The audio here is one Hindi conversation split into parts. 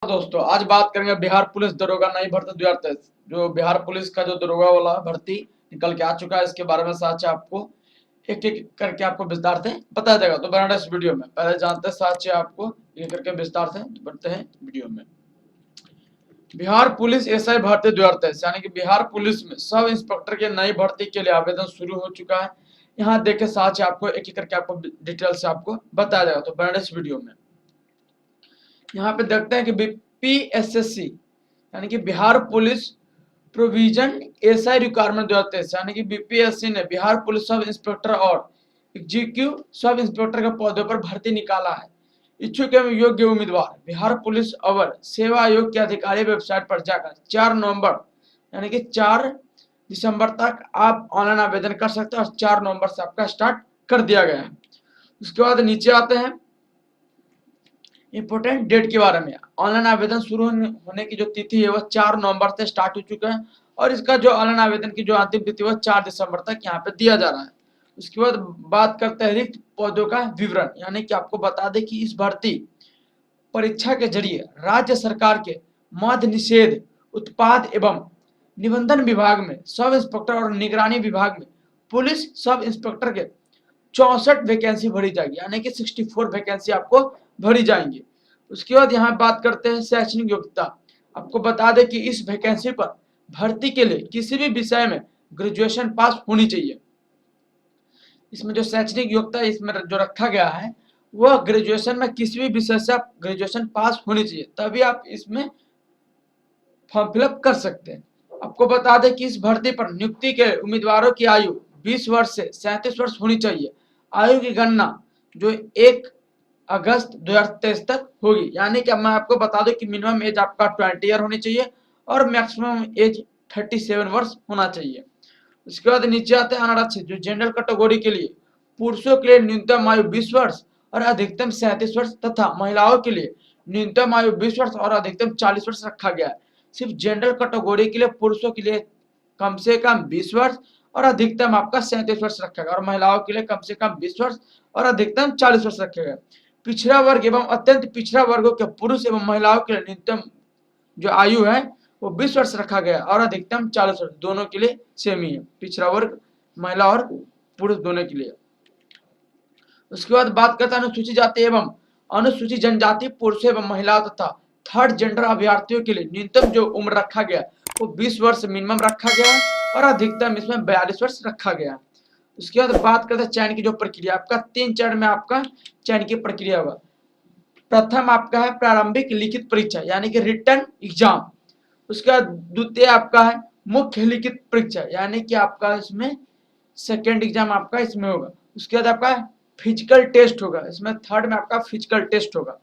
दोस्तों आज बात करेंगे बिहार पुलिस दरोगा नई भर्ती 2023। जो बिहार पुलिस का जो दरोगा वाला भर्ती निकल के आ चुका है, इसके बारे में साच आपको एक एक करके आपको विस्तार से बताया जाएगा। तो बना इस वीडियो में पहले जानते हैं साच आपको एक करके विस्तार से बढ़ते हैं वीडियो में। बिहार पुलिस एसआई भर्ती 2023 यानी कि बिहार पुलिस में सब इंस्पेक्टर के नई भर्ती के लिए आवेदन शुरू हो चुका है। यहाँ देखे साच आपको एक एक करके आपको डिटेल से आपको बताया जाएगा। तो बना इस वीडियो में यहाँ पे देखते हैं कि बीपीएसएससी यानी कि Bihar police provision SI requirement 2023 यानी कि बीपीएससी ने बिहार पुलिस सब इंस्पेक्टर और एग्जीक्यूटिव सब इंस्पेक्टर के पदों पर भर्ती निकाला है। इच्छुक एवं योग्य उम्मीदवार बिहार पुलिस अवर सेवा आयोग के अधिकारी वेबसाइट पर जाकर 4 नवंबर यानी कि 4 दिसंबर तक आप ऑनलाइन आवेदन कर सकते हैं और 4 नवंबर से आपका स्टार्ट कर दिया गया है। उसके बाद नीचे आते हैं इंपोर्टेंट डेट के बारे में। ऑनलाइन आवेदन शुरू होने की जो तिथि है वह 4 नवंबर से स्टार्ट हो चुका है और इसका जो ऑनलाइन आवेदन की जो अंतिम तिथि वह 4 दिसंबर तक यहाँ पे दिया जा रहा है। उसके बाद बात करते हैं रिक्त पदों का विवरण यानी कि आपको बता दें कि इस भर्ती परीक्षा के जरिए राज्य सरकार के मद्य निषेध उत्पाद एवं निबंधन विभाग में सब इंस्पेक्टर और निगरानी विभाग में पुलिस सब इंस्पेक्टर के 64 वैकेंसी भरी जाएगी यानी कि 64 वैकेंसी आपको भरी जाएंगी। उसके बाद यहाँ बात करते हैं शैक्षणिक योग्यता। आपको बता दें कि इस वैकेंसी पर भर्ती के लिए किसी भी विषय में ग्रेजुएशन पास होनी चाहिए। इसमें जो शैक्षणिक योग्यता इसमें जो रखा गया है वह ग्रेजुएशन में किसी भी विषय से आप ग्रेजुएशन पास होनी चाहिए, तभी आप इसमें फॉर्म फिलअप कर सकते हैं। आपको बता दें कि इस भर्ती पर नियुक्ति के उम्मीदवारों की आयु 20 वर्ष से 37 वर्ष होनी चाहिए। आयु की गणना जो 1 अगस्त 2023 तक होगी यानी कि मैं आपको बता दूं कि मिनिमम एज आपका 20 ईयर होनी चाहिए और मैक्सिमम एज 37 वर्ष होना चाहिए। उसके बाद नीचे आते हैं अनारक्षित जो जनरल कैटेगरी के लिए पुरुषों के लिए न्यूनतम आयु 20 वर्ष और अधिकतम 37 वर्ष तथा महिलाओं के लिए न्यूनतम आयु 20 वर्ष और अधिकतम 40 वर्ष रखा गया है। सिर्फ जनरल कैटेगरी के लिए पुरुषों के लिए कम से कम 20 वर्ष और अधिकतम आपका 37 वर्ष रखा गया और महिलाओं के लिए कम से कम 20 वर्ष और अधिकतम 40 वर्ष रखा गया। पिछड़ा वर्ग एवं अत्यंत पिछड़ा वर्गों के पुरुष एवं महिलाओं के लिए न्यूनतम जो आयु है वो 20 वर्ष रखा गया और अधिकतम 40 वर्ष, दोनों के लिए सेम ही है, पिछड़ा वर्ग महिला और पुरुष दोनों के लिए। उसके बाद बात करते हैं अनुसूचित जाति एवं अनुसूचित जनजाति पुरुषों एवं महिलाओं तथा थर्ड जेंडर अभ्यर्थियों के लिए न्यूनतम जो उम्र रखा गया वो 20 वर्ष मिनिमम रखा गया और अधिकतम इसमें 42 वर्ष रखा गया। उसके बाद बात करते हैं चयन की जो प्रक्रिया, आपका 3 चरण में आपका चयन की प्रक्रिया होगा। प्रथम आपका है प्रारंभिक लिखित परीक्षा यानी कि रिटन एग्जाम। उसके बाद द्वितीय आपका है मुख्य लिखित परीक्षा यानी कि आपका इसमें सेकेंड एग्जाम आपका इसमें होगा। उसके बाद आपका फिजिकल टेस्ट होगा, इसमें थर्ड में आपका फिजिकल टेस्ट होगा।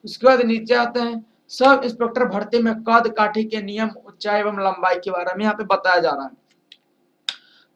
उसके बाद नीचे आते हैं सब इंस्पेक्टर भर्ती में कद काठी के नियम ऊंचाई एवं लंबाई के बारे में यहाँ पे बताया जा रहा है।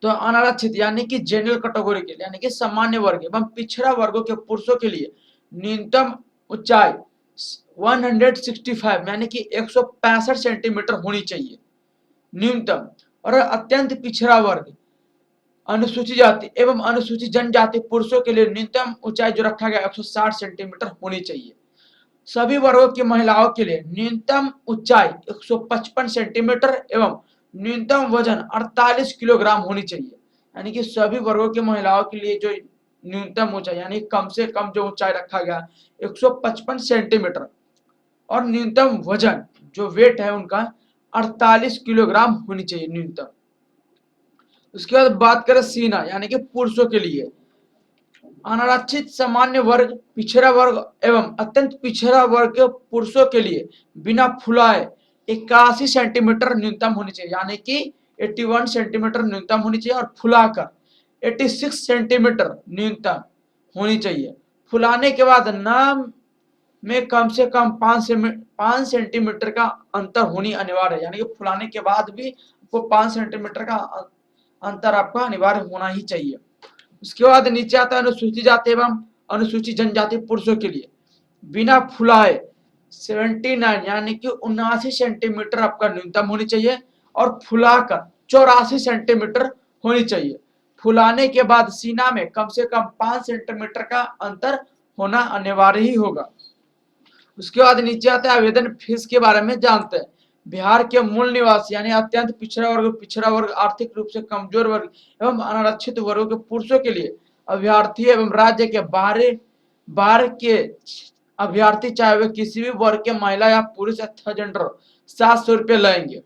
तो अनारक्षित यानी कि जनरल कैटेगरी के लिए यानी कि सामान्य वर्ग एवं पिछड़ा वर्गों के पुरुषों के लिए न्यूनतम ऊंचाई 165 यानी कि 165 सेंटीमीटर होनी चाहिए न्यूनतम और अत्यंत पिछड़ा वर्ग अनुसूचित जाति एवं अनुसूचित जनजाति पुरुषों के लिए न्यूनतम ऊंचाई जो रखा गया 160 सेंटीमीटर होनी चाहिए। सभी वर्गों की महिलाओं के लिए न्यूनतम ऊंचाई 155 सेंटीमीटर एवं न्यूनतम वजन 48 किलोग्राम होनी चाहिए यानी कि सभी वर्गों की महिलाओं के लिए जो न्यूनतम ऊंचाई यानी कम से कम जो ऊंचाई रखा गया 155 सेंटीमीटर और न्यूनतम वजन जो वेट है उनका 48 किलोग्राम होनी चाहिए न्यूनतम। उसके बाद बात करें सीना यानी कि पुरुषों के लिए अनारक्षित सामान्य वर्ग पिछड़ा वर्ग एवं अत्यंत पिछड़ा वर्ग के पुरुषों के लिए बिना फुलाए 81 सेंटीमीटर न्यूनतम होनी चाहिए यानी कि 81 सेंटीमीटर न्यूनतम होनी चाहिए और फुलाकर 86 सेंटीमीटर न्यूनतम होनी चाहिए। फुलाने के बाद नाम में कम से कम 5 सेंटीमीटर का अंतर होनी अनिवार्य है यानी कि फुलाने के बाद भी आपको 5 सेंटीमीटर का अंतर आपका अनिवार्य होना ही चाहिए। उसके बाद नीचे आता है अनुसूचित जाति एवं अनुसूचित जनजाति पुरुषों के लिए बिना फुलाए 79 यानी कि 79 सेंटीमीटर आपका न्यूनतम होनी चाहिए और फुलाकर 84 सेंटीमीटर होनी चाहिए। फुलाने के बाद सीना में कम से कम 5 सेंटीमीटर का अंतर होना अनिवार्य ही होगा। उसके बाद नीचे आता है आवेदन फीस के बारे में जानते हैं। बिहार के मूल निवासी यानी अत्यंत पिछड़ा वर्ग, आर्थिक रूप से कमजोर वर्ग एवं अनारक्षित वर्गों के पुरुषों के लिए अभ्यर्थी एवं राज्य के बाहर के अभ्यर्थी चाहे वे किसी भी वर्ग के महिला या पुरुष या थर्ड जेंडर 700 रुपये लेंगे।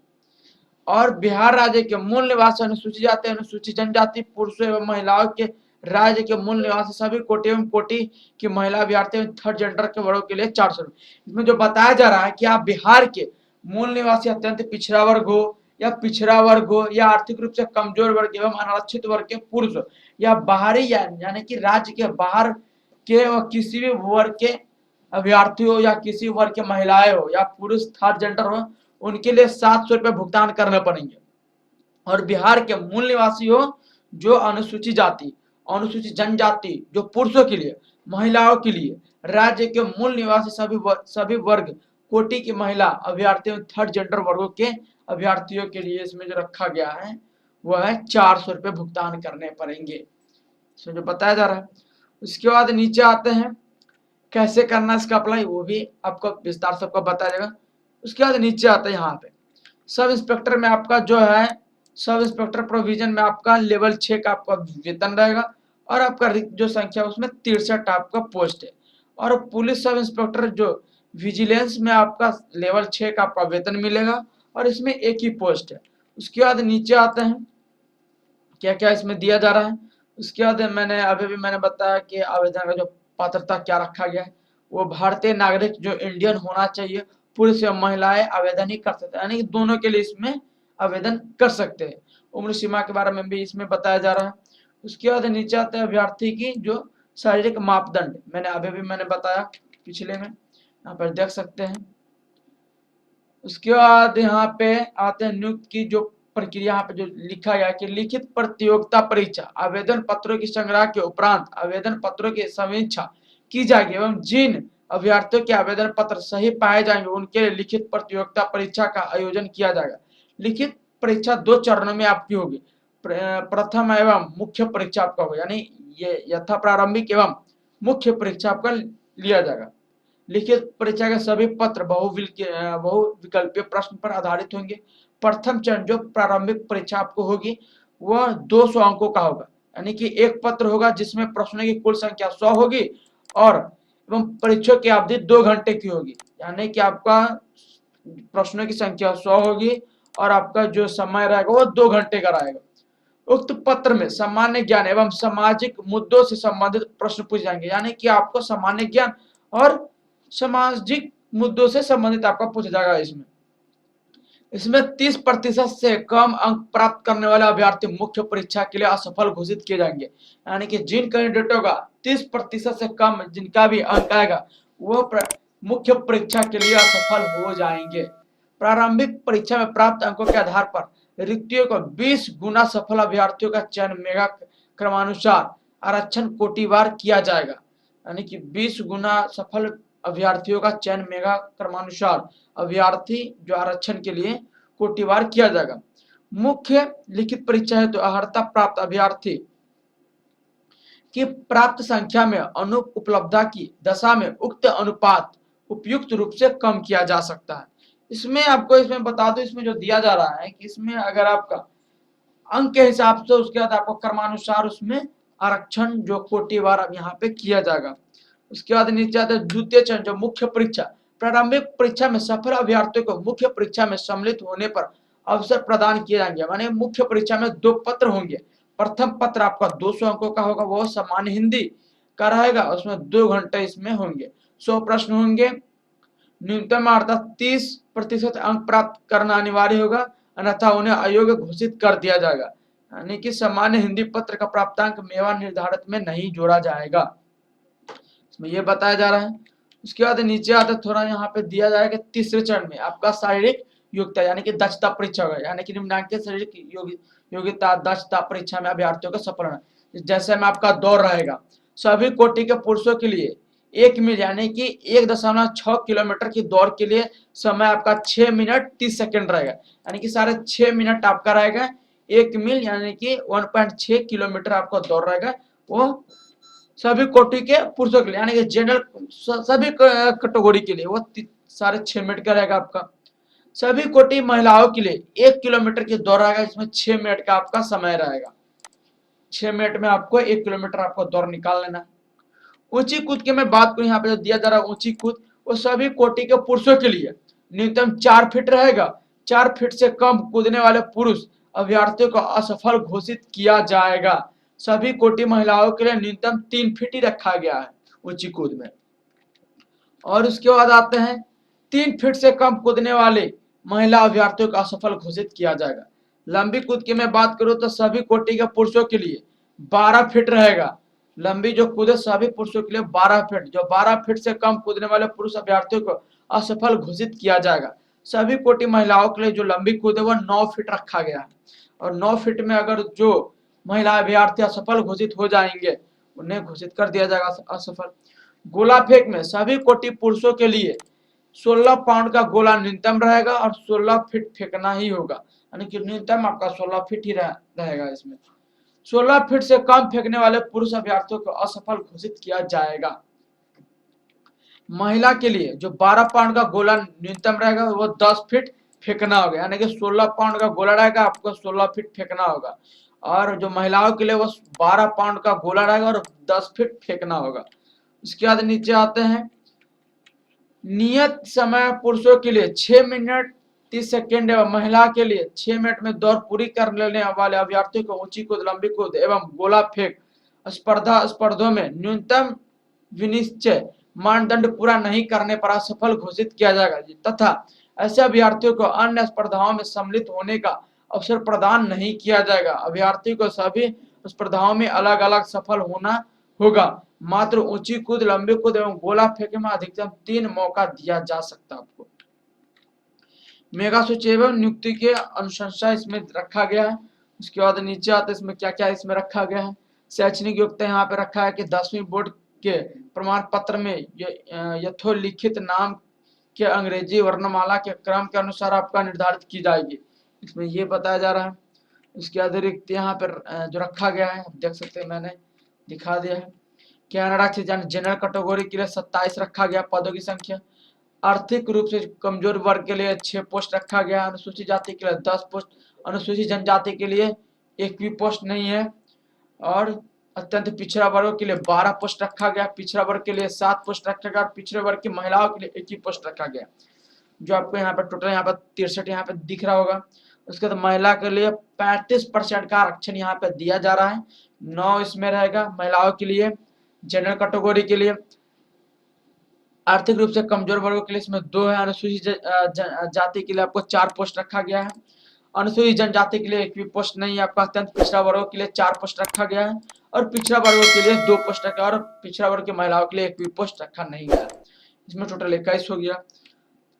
और बिहार राज्य के मूल निवासी अनुसूचित जाति, अनुसूचित जनजाति, पुरुषों एवं महिलाओं के राज्य के मूल निवासी सभी कोटि एवं कोटि की महिला अभ्यर्थी एवं थर्ड जेंडर के वर्गों के लिए 400 रुपये। इसमें जो बताया जा रहा है कि आप बिहार के मूल निवासी अत्यंत पिछड़ा वर्ग हो या आर्थिक रूप से कमजोर वर्ग एवं अनारक्षित वर्ग के पुरुष या बाहरी यानी कि राज्य के बाहर के किसी भी वर्ग के अभ्यर्थी हो या किसी वर्ग के महिलाएं हो या पुरुष थर्ड जेंडर हो, उनके लिए 700 रुपये भुगतान करने पड़ेंगे। और बिहार के मूल निवासी हो जो अनुसूचित जाति, अनुसूचित जनजाति, जो पुरुषों के लिए, महिलाओं के लिए, राज्य के मूल निवासी सभी वर्ग कोटि की महिला अभ्यर्थियों थर्ड जेंडर वर्गों के अभ्यर्थियों के लिए इसमें जो रखा गया है वह है 400 रुपये भुगतान करने पड़ेंगे, इसमें जो बताया जा रहा है। उसके बाद नीचे आते हैं कैसे करना इसका अप्लाई, वो भी आपको विस्तार से आपको बताया जाएगा। उसके बाद नीचे आता है यहाँ पे सब इंस्पेक्टर में आपका जो है सब इंस्पेक्टर प्रोविजन में आपका लेवल 6 का आपका वेतन रहेगा और आपका जो संख्या उसमें 63 आपका पोस्ट है। और पुलिस सब इंस्पेक्टर जो विजिलेंस में आपका लेवल 6 का आपका वेतन मिलेगा और इसमें एक ही पोस्ट है। उसके बाद नीचे आते हैं क्या क्या इसमें दिया जा रहा है। उसके बाद मैंने बताया कि आवेदन का जो पात्रता क्या रखा गया है, वो भारतीय नागरिक जो इंडियन होना चाहिए, पुरुष या महिलाएं आवेदन ही कर सकते हैं, यानी कि दोनों के लिए इसमें आवेदन कर सकते हैं। उम्र सीमा के बारे में भी इसमें बताया जा रहा है। उसके बाद नीचे आते हैं अभ्यर्थी की जो शारीरिक मापदंड, मैंने बताया पिछले में, यहाँ पर देख सकते हैं। उसके बाद यहाँ पे आते हैं नियुक्त की जो प्रक्रिया, यहाँ पे जो लिखा गया कि लिखित प्रतियोगिता परीक्षा, आवेदन पत्रों की संग्रह के उपरांत आवेदन पत्रों की समीक्षा की जाएगी एवं जिन अभ्यर्थियों के आवेदन पत्र सही पाए जाएंगे उनके लिए लिखित प्रतियोगिता परीक्षा का आयोजन किया जाएगा। लिखित परीक्षा 2 चरणों में आपकी होगी। प्रथम एवं मुख्य परीक्षा आपका होगा, यानी ये यथा प्रारंभिक एवं मुख्य परीक्षा आपका लिया जाएगा। लिखित परीक्षा के सभी पत्र बहुविकल्पीय प्रश्न पर आधारित होंगे। प्रथम चरण जो प्रारंभिक परीक्षा आपको होगी वह 200 अंकों का होगा, यानी कि एक पत्र होगा जिसमें प्रश्नों की कुल संख्या 100 होगी और एवं परीक्षा की अवधि 2 घंटे की होगी, यानी कि आपका प्रश्नों की संख्या 100 होगी और आपका जो समय रहेगा वो 2 घंटे का रहेगा। उक्त पत्र में सामान्य ज्ञान एवं सामाजिक मुद्दों से संबंधित प्रश्न पूछे जाएंगे, यानी कि आपको सामान्य ज्ञान और सामाजिक मुद्दों से संबंधित आपका पूछा जाएगा। इसमें 30% से कम अंक प्राप्त करने वाले अभ्यर्थी मुख्य परीक्षा के लिए असफल घोषित किए जाएंगे, यानी कि जिन कैंडिडेटों का 30% से कम जिनका भी अंक आएगा वो मुख्य परीक्षा के लिए असफल हो जाएंगे। प्रारंभिक परीक्षा में प्राप्त अंकों के आधार पर रिक्तियों को 20 गुना सफल अभ्यर्थियों का चयन मेगा क्रमानुसार आरक्षण कोटिवार किया जाएगा, यानी कि 20 गुना सफल अभ्यर्थियों का चयन मेगा क्रमानुसार अभ्यर्थी जो आरक्षण के लिए कोटिवार किया जाएगा। मुख्य लिखित परीक्षा है तो अर्हता प्राप्त अभ्यर्थी की प्राप्त संख्या में अनुपलब्धता की दशा में उक्त अनुपात उपयुक्त रूप से कम किया जा सकता है। इसमें आपको इसमें बता दो, इसमें जो दिया जा रहा है कि इसमें अगर आपका अंक के हिसाब से उसके बाद आपको क्रमानुसार उसमें आरक्षण जो कोटिवार अब यहाँ पे किया जाएगा। उसके बाद नीचे आता है द्वितीय चरण जो मुख्य परीक्षा, प्रारंभिक परीक्षा में सफल अभ्यर्थियों को मुख्य परीक्षा में सम्मिलित होने पर अवसर प्रदान किए जाएंगे, माने मुख्य परीक्षा में 2 पत्र होंगे। प्रथम पत्र आपका 200 अंकों का होगा, वो सामान्य हिंदी का रहेगा, उसमें 2 घंटे इसमें होंगे। 100 प्रश्न होंगे, न्यूनतम अर्थात 30% अंक प्राप्त करना अनिवार्य होगा, अन्यथा उन्हें अयोग्य घोषित कर दिया जाएगा, यानी कि सामान्य हिंदी पत्र का प्राप्तांक मेवा निर्धारित में नहीं जोड़ा जाएगा, इसमें यह बताया जा रहा है। उसके बाद नीचे आता थोड़ा यहाँ पे दिया जाएगा तीसरे चरण में आपका शारीरिक योग्यता यानी कि दक्षता परीक्षा होगा, यानी कि निम्नांकित शारीरिक योग्यता दक्षता परीक्षा में अभ्यर्थियों का सफल होना। जैसे में आपका दौड़ रहेगा, सभी कोटि के पुरुषों के लिए 1 मील यानी कि 1.6 किलोमीटर की दौड़ के लिए समय आपका 6 मिनट 30 सेकंड रहेगा, यानी कि 6.5 मिनट आपका रहेगा। 1 मील यानी कि 1.6 किलोमीटर आपका दौड़ रहेगा, वो सभी कोटि के पुरुषों के लिए, यानी कि जनरल सभी कैटेगरी के लिए वो साढ़े 6 मिनट का रहेगा आपका। सभी कोटि महिलाओं के लिए 1 किलोमीटर की दौड़ रहेगा, इसमें 6 मिनट का आपका समय रहेगा। 6 मिनट में आपको 1 किलोमीटर आपको दौड़ निकाल लेना है। ऊंची कूद की मैं बात करूं, यहाँ पे जो दिया जा रहा है ऊंची कूद, वो सभी कोटि के पुरुषों के लिए न्यूनतम 4 फीट रहेगा। 4 फीट से कम कूदने वाले पुरुष अभ्यर्थियों को असफल घोषित किया जाएगा। सभी कोटि महिलाओं के लिए न्यूनतम 3 फीट ही रखा गया है ऊंची कूद में। और उसके बाद आते हैं 3 फीट से कम कूदने वाले महिला अभ्यर्थियों को असफल घोषित किया जाएगा। लंबी कूद की मैं बात करूं तो सभी कोटि के पुरुषों के लिए 12 फीट रहेगा। लंबी जो कूदे सभी पुरुषों के लिए 12 फीट, जो 12 फीट से कम कूदने वाले पुरुष अभ्यर्थियों को असफल घोषित किया जाएगा। सभी कोटि महिलाओं के लिए जो लंबी कूद है वो 9 फीट रखा गया है, और 9 फीट में अगर जो महिला अभ्यर्थी असफल घोषित हो जाएंगे उन्हें घोषित कर दिया जाएगा असफल। गोला फेंक में सभी कोटि पुरुषों के लिए 16 पाउंड का गोला न्यूनतम रहेगा और 16 फीट फेंकना ही होगा, यानी कि न्यूनतम आपका 16 फीट ही रहेगा। इसमें 16 फीट से कम फेंकने वाले पुरुष अभ्यर्थियों को असफल घोषित किया जाएगा। महिला के लिए जो 12 पाउंड का गोला न्यूनतम रहेगा वो 10 फीट फेंकना होगा, यानी कि 16 पाउंड का गोला रहेगा, आपको 16 फीट फेंकना होगा। और जो महिलाओं के लिए वो 12 पाउंड का गोला रहेगा और 10 फीट फेंकना होगा। उसके बाद नीचे आते हैं नियत समय पुरुषों के लिए 6 मिनट 30 सेकेंड एवं महिला के लिए 6 मिनट में दौड़ पूरी कर लेने वाले अभ्यर्थियों को ऊंची कूद, लंबी कूद एवं गोला फेंक स्पर्धों में न्यूनतम विनिश्चय मानदंड पूरा नहीं करने पर असफल घोषित किया जाएगा तथा ऐसे अभ्यर्थियों को अन्य स्पर्धाओं में सम्मिलित होने का अवसर प्रदान नहीं किया जाएगा। अभ्यर्थी को सभी स्पर्धाओं में अलग अलग सफल होना होगा। मात्र ऊंची कूद, लंबी कूद एवं गोला फेंक में अधिकतम 3 मौका दिया जा सकता है आपको। मेगा सूची एवं नियुक्ति के अनुशंसा इसमें रखा गया है। उसके बाद नीचे आते इसमें क्या क्या इसमें रखा गया है। शैक्षणिक योग्यता यहाँ पे रखा है कि 10वीं बोर्ड के प्रमाण पत्र में यथोलिखित नाम के अंग्रेजी वर्णमाला के क्रम के अनुसार आपका निर्धारित की जाएगी, इसमें ये बताया जा रहा है। उसके अतिरिक्त यहाँ पर जो रखा गया है आप देख सकते हैं, मैंने दिखा दिया है। कनाडा से जनरल कैटेगरी के लिए 27 रखा गया पदों की संख्या। आर्थिक रूप से कमजोर वर्ग के लिए 6 पोस्ट रखा गया। अनुसूचित जाति के लिए 10 पोस्ट, अनुसूचित जनजाति के लिए एक भी पोस्ट नहीं है। और अत्यंत पिछड़ा वर्ग के लिए 12 पोस्ट रखा गया। पिछड़ा वर्ग के लिए 7 पोस्ट रखा गया और पिछड़े वर्ग की महिलाओं के लिए 1 ही पोस्ट रखा गया, जो आपको यहाँ पर टोटल यहाँ पर 63 यहाँ पे दिख रहा होगा। उसके बाद महिला के लिए 35% का आरक्षण यहाँ पे दिया जा रहा है। 9 इसमें रहेगा महिलाओं के लिए। जनरल कैटेगरी के लिए आर्थिक रूप से कमजोर वर्गों के लिए इसमें 2 है। अनुसूचित जाति के लिए आपको 4 पोस्ट रखा गया है। अनुसूचित जनजाति के लिए 1 भी पोस्ट नहीं है। आपका अत्यंत पिछड़ा वर्गों के लिए 4 पोस्ट रखा गया है और पिछड़ा वर्गों के लिए 2 पोस्ट रखा और पिछड़ा वर्ग की महिलाओं के लिए 1 भी पोस्ट रखा नहीं गया। इसमें टोटल 21 हो गया।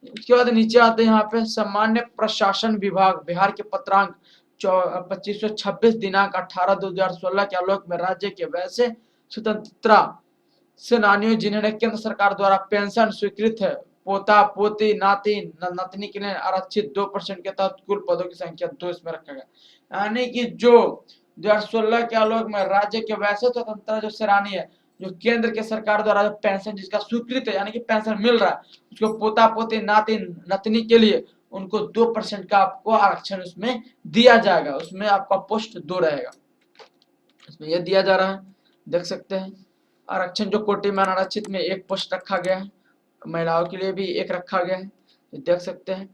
उसके बाद नीचे आते हैं यहाँ पे सामान्य प्रशासन विभाग बिहार के पत्रांक 2526 दिनांक 18/2016 के आलोक में राज्य के वैसे स्वतंत्रता सेनानियों जिन्होंने केंद्र सरकार द्वारा पेंशन स्वीकृत है, पोता पोती नाती नातनी के लिए आरक्षित 2% के तहत कुल पदों की संख्या 2 इसमें रखा गया। यानी कि जो 2016 के आलोक में राज्य के वैसे स्वतंत्रता जो सेनानी है, जो केंद्र के सरकार द्वारा जो पेंशन जिसका स्वीकृत है, यानी कि पेंशन मिल रहा है, उसको पोता पोती नाती नतनी के लिए उनको 2% का आपको आरक्षण उसमें दिया जाएगा। उसमें आपका पोस्ट 2 रहेगा, इसमें यह दिया जा रहा है, देख सकते हैं। आरक्षण जो कोटि में अनारक्षित में 1 पोस्ट रखा गया है, महिलाओं के लिए भी 1 रखा गया है, देख सकते हैं।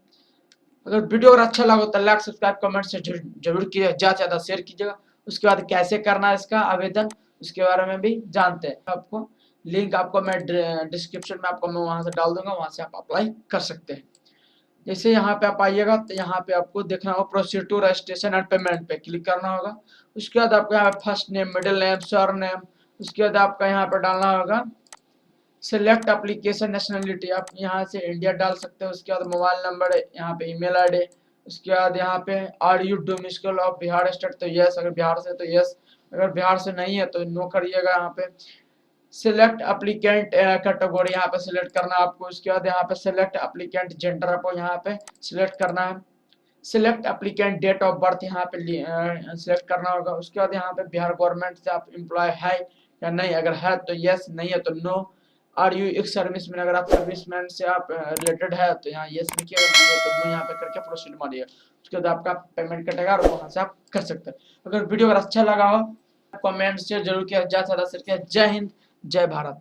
अगर वीडियो अगर अच्छा लगा तो लाइक सब्सक्राइब कमेंट से जरूर कीजिएगा, ज्यादा से ज्यादा शेयर कीजिएगा। उसके बाद कैसे करना है इसका आवेदन, उसके बारे में भी जानते हैं। आपको लिंक आपको मैं डिस्क्रिप्शन में आपको मैं वहां से डाल दूंगा, वहां से आप अप्लाई कर सकते हैं। जैसे यहाँ पे आप आइएगा तो यहाँ पे आपको देखना होगा proceed to registration and payment पे क्लिक करना होगा। उसके बाद आपको यहाँ पे first name, middle name, surname, उसके बाद आपका यहाँ पे डालना होगा सिलेक्ट एप्लीकेशन नेशनलिटी, आप यहाँ से इंडिया डाल सकते हो। उसके बाद मोबाइल नंबर, यहाँ पे ईमेल आईडी, उसके बाद यहाँ पे are you domicile of Bihar state, तो यस, अगर बिहार से तो यस, अगर बिहार से नहीं है तो नो करिएगा। यहाँ पे सिलेक्ट एप्लीकेंट कैटेगरी यहाँ पे सिलेक्ट करना है आपको। उसके बाद यहाँ पे सिलेक्ट एप्लीकेंट जेंडर आपको यहाँ पे सिलेक्ट करना है। Select applicant date of birth यहाँ पे सिलेक्ट करना होगा। उसके बाद यहाँ पे बिहार गवर्नमेंट से आप एम्प्लॉय है या नहीं, अगर है तो यस, नहीं है तो no. Are you ex serviceman, अगर आप सर्विसमैन से आप रिलेटेड है तो यहाँ यस लिखिए, अगर नहीं है तो नो यहाँ पे करके प्रोसीड मारिए। उसके बाद आपका पेमेंट कटेगा और वहां से आप कर सकते हैं। अगर वीडियो अगर अच्छा लगा हो कमेंट शेयर जरूर किया, ज्यादा से ज्यादा शेयर किया। जय हिंद, जय भारत।